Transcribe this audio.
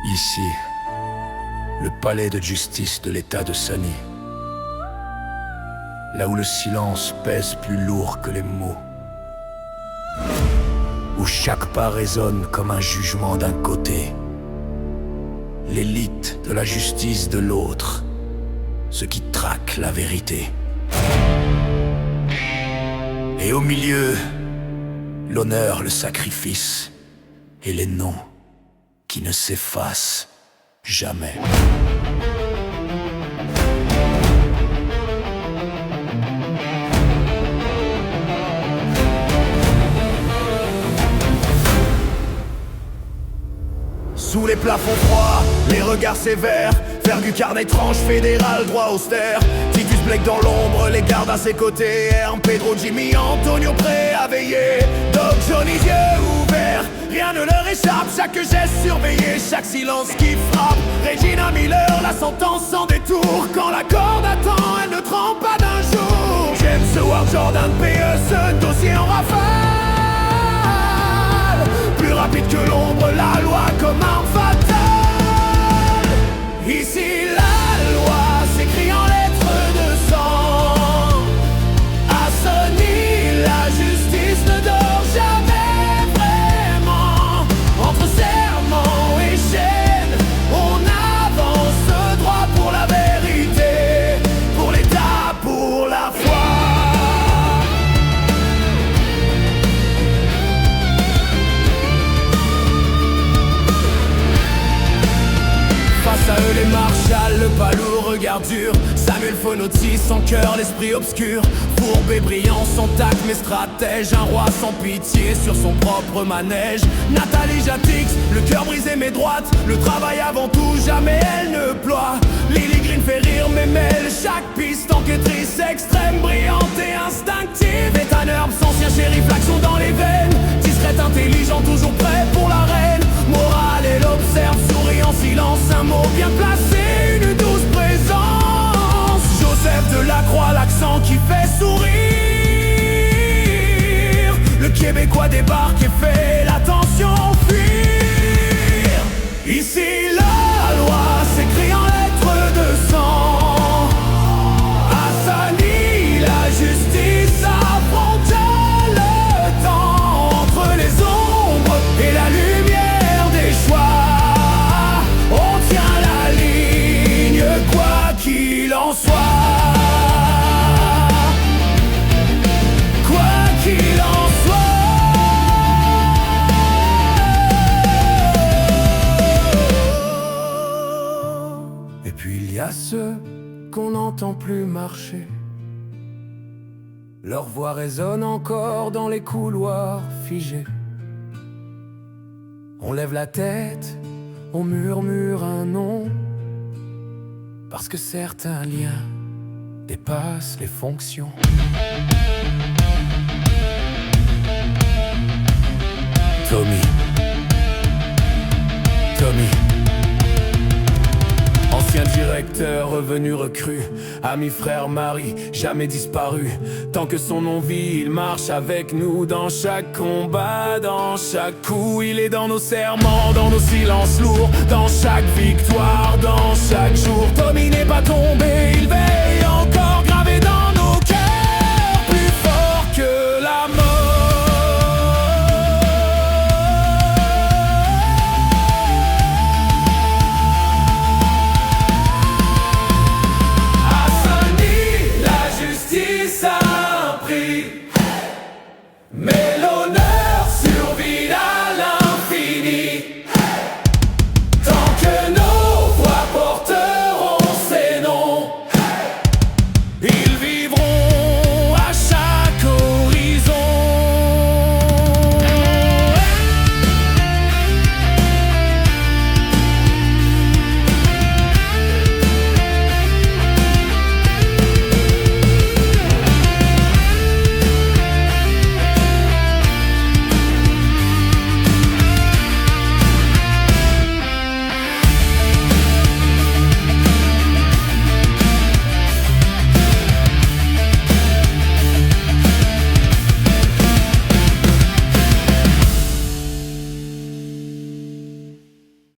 Ici, le palais de justice de l'État de Sunny. Là où le silence pèse plus lourd que les mots. Où chaque pas résonne comme un jugement d'un côté. L'élite de la justice de l'autre. Ceux qui traquent la vérité. Et au milieu, l'honneur, le sacrifice et les noms qui ne s'effacent jamais. Sous les plafonds froids, les regards sévères, faire du carnet étrange fédéral, droit austère. Titus Blake dans l'ombre, les gardes à ses côtés. Herm, Pedro, Jimmy, Antonio prêt à veiller. Doc, Johnny, yeux ouverts, rien ne leur échappe. Chaque geste surveillé, chaque silence qui frappe. Regina Miller, la sentence sans détour. Quand la corde attend, elle ne trempe pas d'un jour. James Howard, Jordan, PE, ce dossier en rafale. Plus rapide que l'ombre, la loi comme arme fatale. Ici la loi s'écrit en lettres de sang. À Sunny, la justice ne dort jamais vraiment. Entre serment et chaîne, on avance droit pour la vérité, pour l'État, pour la foi. Face à eux les marshals, le balourd, regard dur. Samuel Fonotti, son cœur, l'esprit obscur. Fourbe et brillant, son tact mais stratège. Un roi sans pitié sur son propre manège. Nathalie Jatix, le cœur brisé mais droite. Le travail avant tout, jamais elle ne ploie. Lily Green fait rire mais mêle chaque piste. Enquêtrice extrême, brillante et instinctive. Ethan Herbs, ancien shérif, l'action dans les veines. Discrète, intelligent, toujours prêt pour la reine. Morale, elle observe, sourit en silence. Un mot bien placé, une douce présence. Joseph de la Croix, l'accent qui fait sourire. Le Québécois débarque et fait l'attention fuir. Ici la loi s'écrit en lettres de sang. À Sunny, la justice affronte le temps. Entre les ombres et la lumière des choix, on tient la ligne, quoi qu'il en soit. Quoi qu'il en soit. Et puis il y a ceux qu'on n'entend plus marcher. Leur voix résonne encore dans les couloirs figés. On lève la tête, on murmure un nom, parce que certains liens dépassent les fonctions. Tommy, ancien directeur revenu recru, ami frère mari, jamais disparu. Tant que son nom vit, il marche avec nous dans chaque combat, dans chaque coup. Il est dans nos serments, dans nos silences lourds, dans chaque victoire, dans chaque jour. Tommy n'est pas tombé, il veille en